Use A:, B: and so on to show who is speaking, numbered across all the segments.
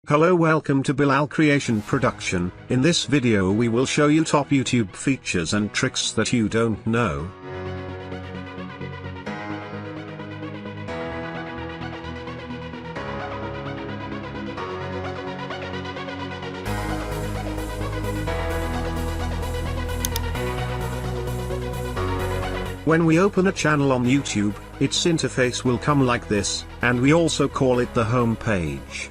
A: Hello, welcome to Bilal Creation Production. In this video we will show you top YouTube features and tricks that you don't know. When we open a channel on YouTube, its interface will come like this, and we also call it the home page.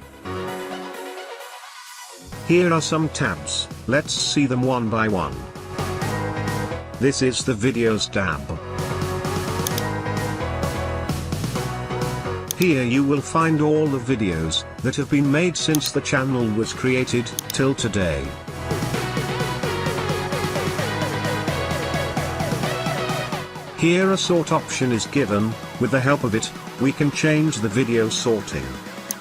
A: Here are some tabs, let's see them one by one. This is the Videos tab. Here you will find all the videos that have been made since the channel was created, till today. Here a sort option is given. With the help of it, we can change the video sorting.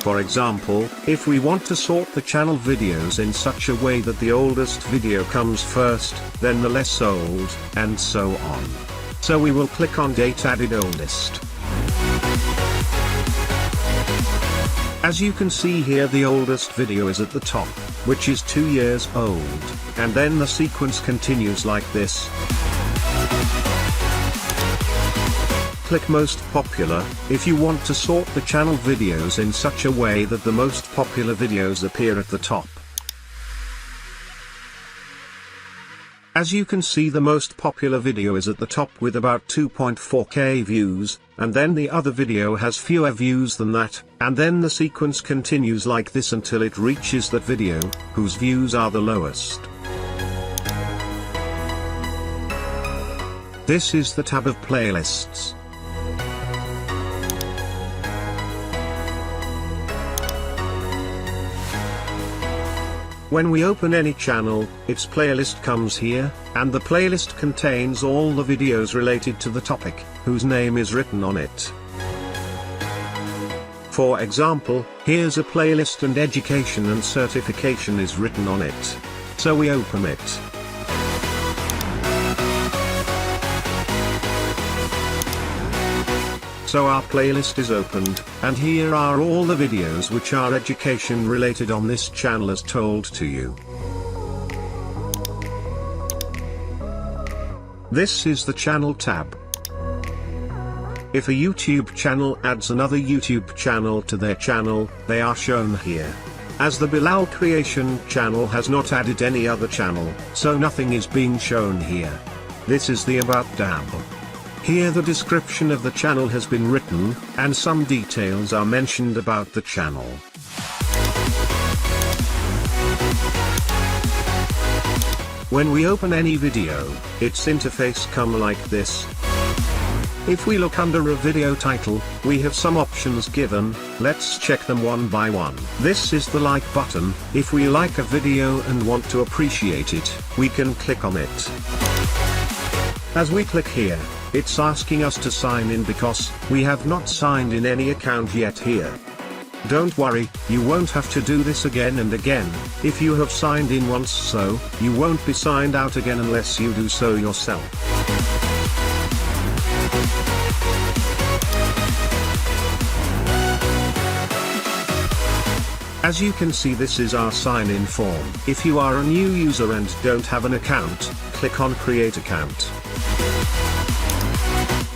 A: For example, if we want to sort the channel videos in such a way that the oldest video comes first, then the less old, and so on. So we will click on Date Added Oldest. As you can see here, the oldest video is at the top, which is 2 years old, and then the sequence continues like this. Click Most Popular, if you want to sort the channel videos in such a way that the most popular videos appear at the top. As you can see, the most popular video is at the top with about 2.4k views, and then the other video has fewer views than that, and then the sequence continues like this until it reaches that video, whose views are the lowest. This is the tab of Playlists. When we open any channel, its playlist comes here, and the playlist contains all the videos related to the topic, whose name is written on it. For example, here's a playlist and education and certification is written on it. So we open it. So our playlist is opened, and here are all the videos which are education related on this channel as told to you. This is the channel tab. If a YouTube channel adds another YouTube channel to their channel, they are shown here. As the Bilal Creation channel has not added any other channel, so nothing is being shown here. This is the About tab. Here the description of the channel has been written, and some details are mentioned about the channel. When we open any video, its interface come like this. If we look under a video title, we have some options given. Let's check them one by one. This is the like button. If we like a video and want to appreciate it, we can click on it. As we click here, it's asking us to sign in because we have not signed in any account yet here. Don't worry, you won't have to do this again and again, if you have signed in once, so you won't be signed out again unless you do so yourself. As you can see, this is our sign-in form. If you are a new user and don't have an account, click on Create Account.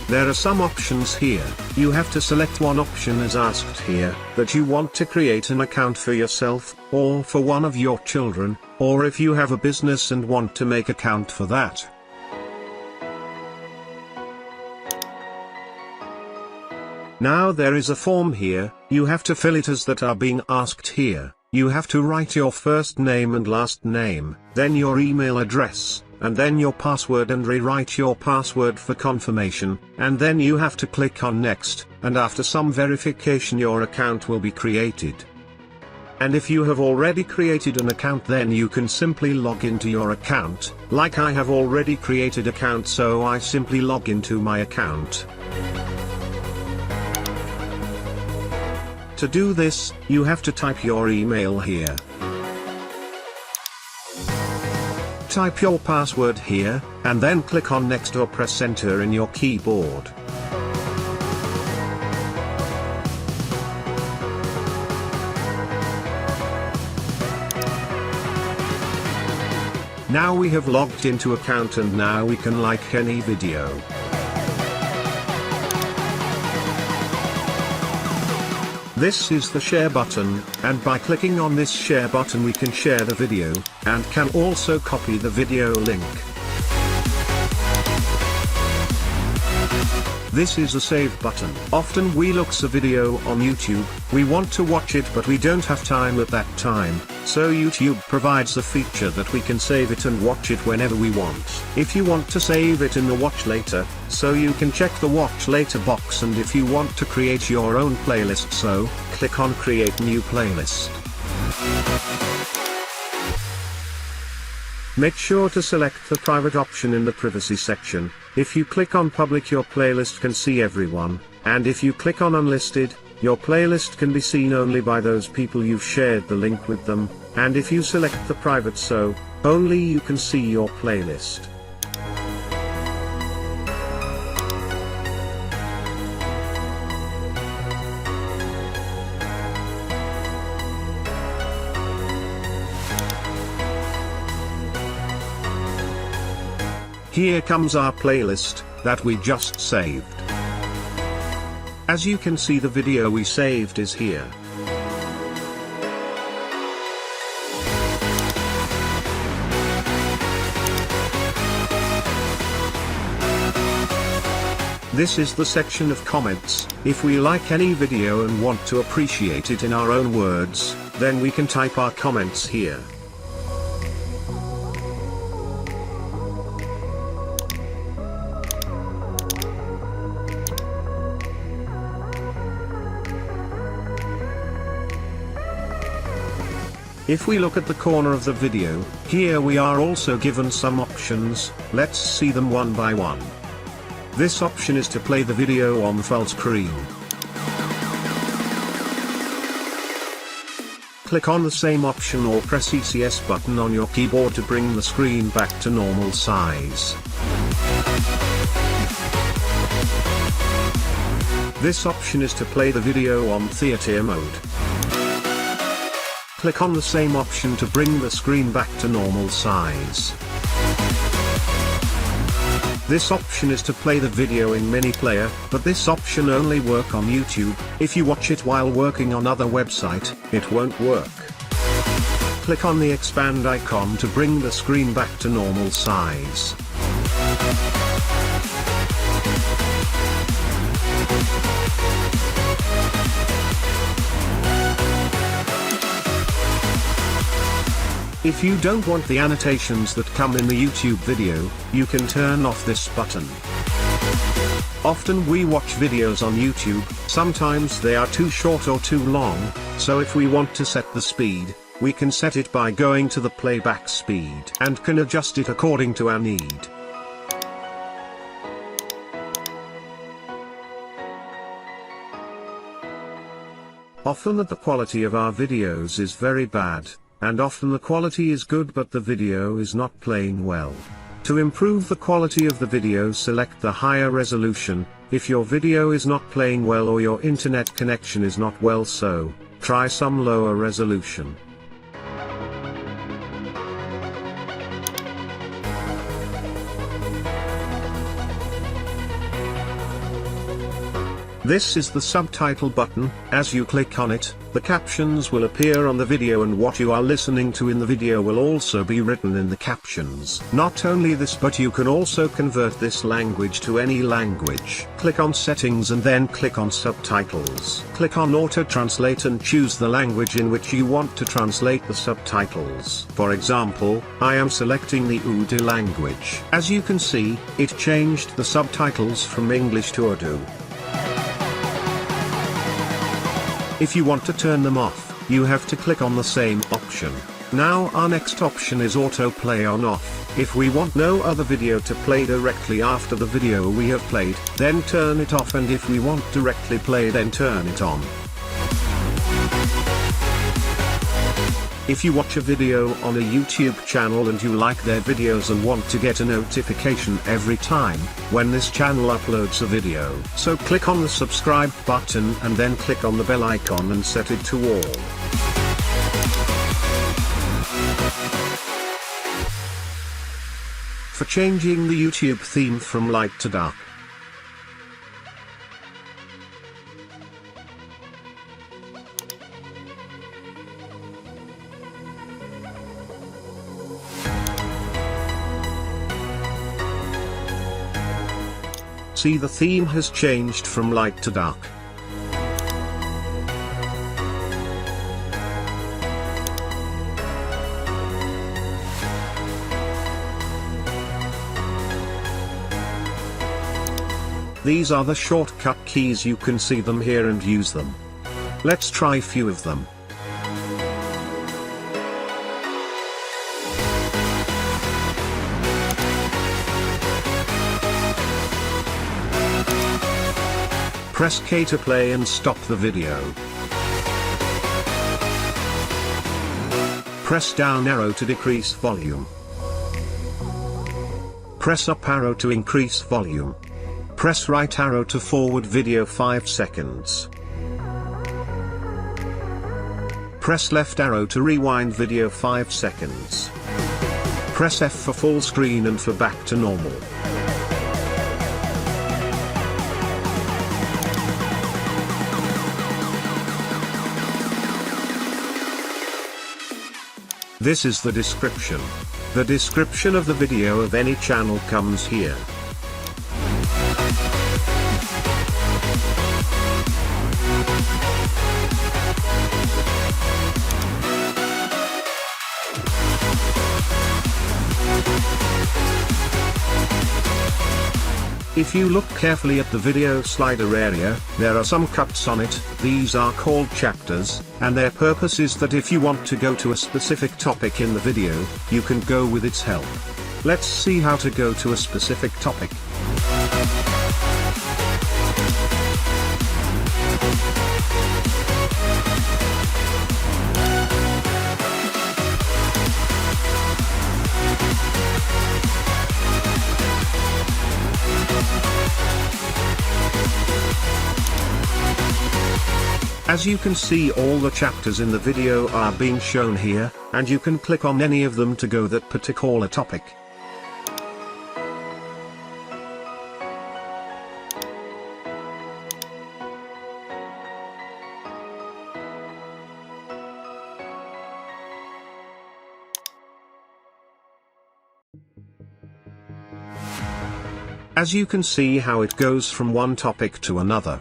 A: There are some options here. You have to select one option as asked here, that you want to create an account for yourself, or for one of your children, or if you have a business and want to make account for that. Now there is a form here, you have to fill it as that are being asked here. You have to write your first name and last name, then your email address, and then your password, and rewrite your password for confirmation, and then you have to click on Next, and after some verification your account will be created. And if you have already created an account, then you can simply log into your account. Like I have already created account, so I simply log into my account. To do this, you have to type your email here. Type your password here, and then click on Next or press Enter in your keyboard. Now we have logged into account and now we can like any video. This is the share button, and by clicking on this share button we can share the video, and can also copy the video link. This is a save button. Often we looks a video on YouTube, we want to watch it but we don't have time at that time, so YouTube provides a feature that we can save it and watch it whenever we want. If you want to save it in the watch later, so you can check the watch later box, and if you want to create your own playlist, so click on create new playlist. Make sure to select the private option in the privacy section. If you click on public your playlist can see everyone, and if you click on unlisted, your playlist can be seen only by those people you've shared the link with them, and if you select the private so, only you can see your playlist. Here comes our playlist, that we just saved. As you can see the video we saved is here. This is the section of comments. If we like any video and want to appreciate it in our own words, then we can type our comments here. If we look at the corner of the video, here we are also given some options. Let's see them one by one. This option is to play the video on full screen. Click on the same option or press ECS button on your keyboard to bring the screen back to normal size. This option is to play the video on theater mode. Click on the same option to bring the screen back to normal size. This option is to play the video in mini player, but this option only work on YouTube. If you watch it while working on other website, it won't work. Click on the expand icon to bring the screen back to normal size. If you don't want the annotations that come in the YouTube video, you can turn off this button. Often we watch videos on YouTube, sometimes they are too short or too long, so if we want to set the speed, we can set it by going to the playback speed and can adjust it according to our need. Often the quality of our videos is very bad. And often the quality is good but the video is not playing well. To improve the quality of the video, select the higher resolution. If your video is not playing well or your internet connection is not well, so try some lower resolution. This is the subtitle button. As you click on it, the captions will appear on the video and what you are listening to in the video will also be written in the captions. Not only this, but you can also convert this language to any language. Click on settings and then click on subtitles. Click on auto translate and choose the language in which you want to translate the subtitles. For example, I am selecting the Urdu language. As you can see, it changed the subtitles from English to Urdu. If you want to turn them off, you have to click on the same option. Now our next option is autoplay on off. If we want no other video to play directly after the video we have played, then turn it off, and if we want directly play, then turn it on. If you watch a video on a YouTube channel and you like their videos and want to get a notification every time when this channel uploads a video, so click on the subscribe button and then click on the bell icon and set it to all. for changing the YouTube theme from light to dark. See, the theme has changed from light to dark. These are the shortcut keys. You can see them here and use them. Let's try a few of them. Press K to play and stop the video. Press down arrow to decrease volume. Press up arrow to increase volume. Press right arrow to forward video 5 seconds. Press left arrow to rewind video 5 seconds. Press F for full screen and for back to normal. This is the description. The description of the video of any channel comes here. If you look carefully at the video slider area, there are some cuts on it. These are called chapters, and their purpose is that if you want to go to a specific topic in the video, you can go with its help. Let's see how to go to a specific topic. As you can see, all the chapters in the video are being shown here, and you can click on any of them to go that particular topic. As you can see how it goes from one topic to another.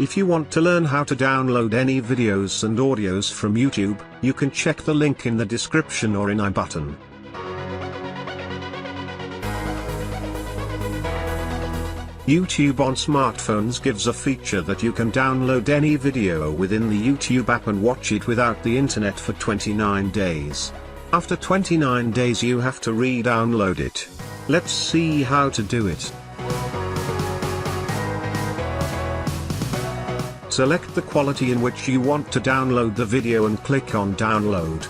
A: If you want to learn how to download any videos and audios from YouTube, you can check the link in the description or in I button. YouTube on smartphones gives a feature that you can download any video within the YouTube app and watch it without the internet for 29 days. After 29 days you have to re-download it. Let's see how to do it. Select the quality in which you want to download the video and click on download.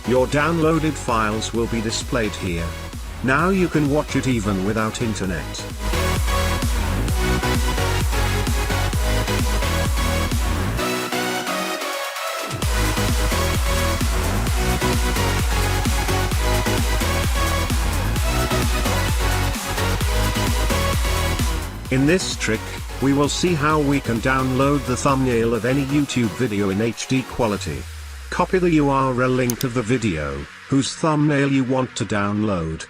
A: Your downloaded files will be displayed here. Now you can watch it even without internet. In this trick, we will see how we can download the thumbnail of any YouTube video in HD quality. Copy the URL link of the video, whose thumbnail you want to download.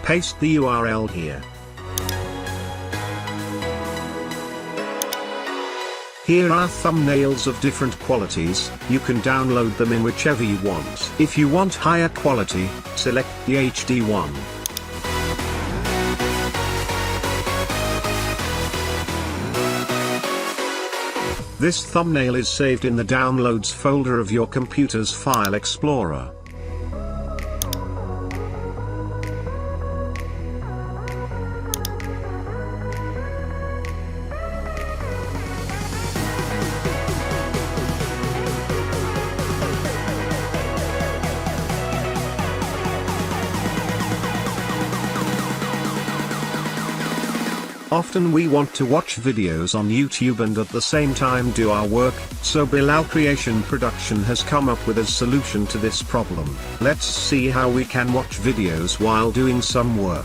A: Paste the URL here. Here are thumbnails of different qualities. You can download them in whichever you want. If you want higher quality, select the HD one. This thumbnail is saved in the Downloads folder of your computer's File Explorer. Often we want to watch videos on YouTube and at the same time do our work, so Bilal Creation Production has come up with a solution to this problem. Let's see how we can watch videos while doing some work.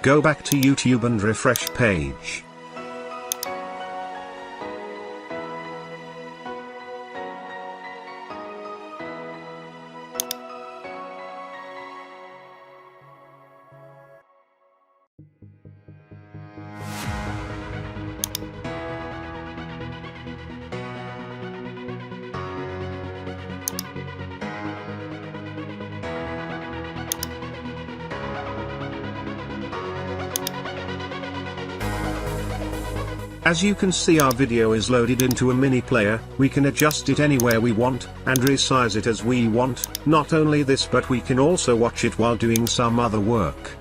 A: Go back to YouTube and refresh page. As you can see, our video is loaded into a mini player. We can adjust it anywhere we want, and resize it as we want. Not only this, but we can also watch it while doing some other work.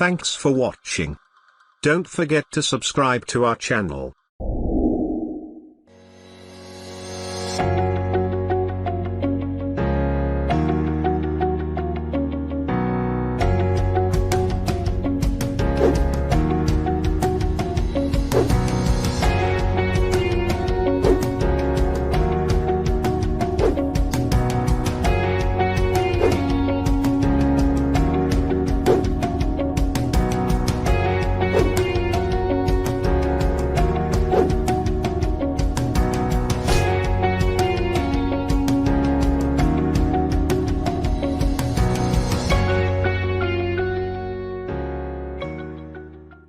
A: Thanks for watching. Don't forget to subscribe to our channel.